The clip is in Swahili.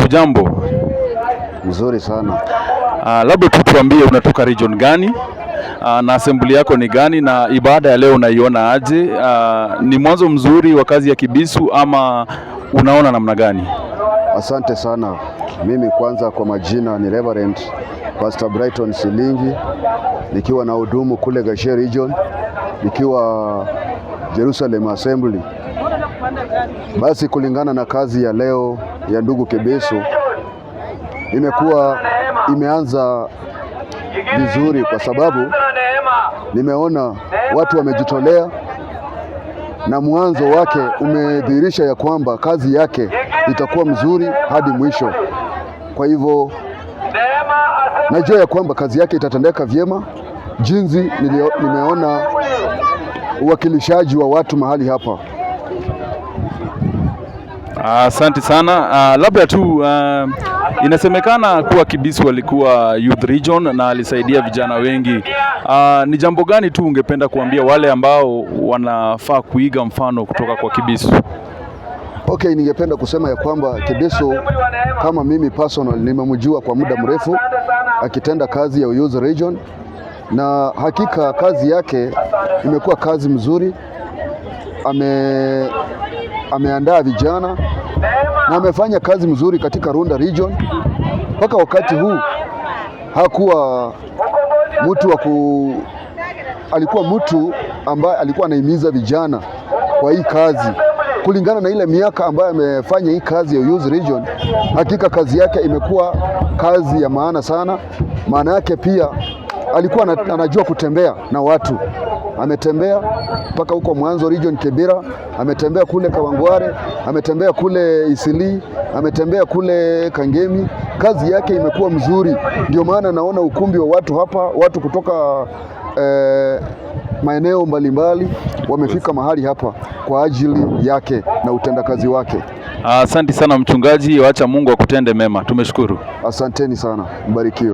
Hujambo? Mzuri sana. Labda tu tuambie unatoka region gani? Na assembly yako ni gani, na ibada ya leo unaiona aje? Ni mwanzo mzuri wa kazi ya Kibisu ama unaona namna gani? Asante sana. Mimi kwanza kwa majina ni Reverend Pastor Brighton Silingi, nikiwa na hudumu kule Gashe region, nikiwa Jerusalem Assembly. Basi kulingana na kazi ya leo ya ndugu Kibisu, imeanza vizuri kwa sababu nimeona watu wamejitolea na mwanzo wake umedhihirisha ya kwamba kazi yake itakuwa mzuri hadi mwisho. Kwa hivyo najua ya kwamba kazi yake itatendeka vyema jinsi nimeona uwakilishaji wa watu mahali hapa. Asante sana. Labda tu inasemekana kuwa Kibisu alikuwa youth region na alisaidia vijana wengi. Ni jambo gani tu ungependa kuambia wale ambao wanafaa kuiga mfano kutoka kwa Kibisu? Okay, ningependa kusema ya kwamba Kibisu kama mimi personal nimemjua kwa muda mrefu akitenda kazi ya youth region, na hakika kazi yake imekuwa kazi mzuri. Ameandaa vijana na amefanya kazi mzuri katika Runda region. Mpaka wakati huu hakuwa mtu alikuwa mtu ambaye alikuwa anahimiza vijana kwa hii kazi. Kulingana na ile miaka ambayo amefanya hii kazi ya youth region, hakika kazi yake imekuwa kazi ya maana sana. Maana yake pia alikuwa anajua kutembea na watu. Ametembea mpaka huko Mwanzo region Kibera, ametembea kule Kawangware, ametembea kule Isili, ametembea kule Kangemi. Kazi yake imekuwa mzuri, ndio maana naona ukumbi wa watu hapa, watu kutoka maeneo mbalimbali wamefika mahali hapa kwa ajili yake na utendakazi wake. Asante sana mchungaji, wacha Mungu akutende mema. Tumeshukuru. Asanteni sana, mbarikiwe.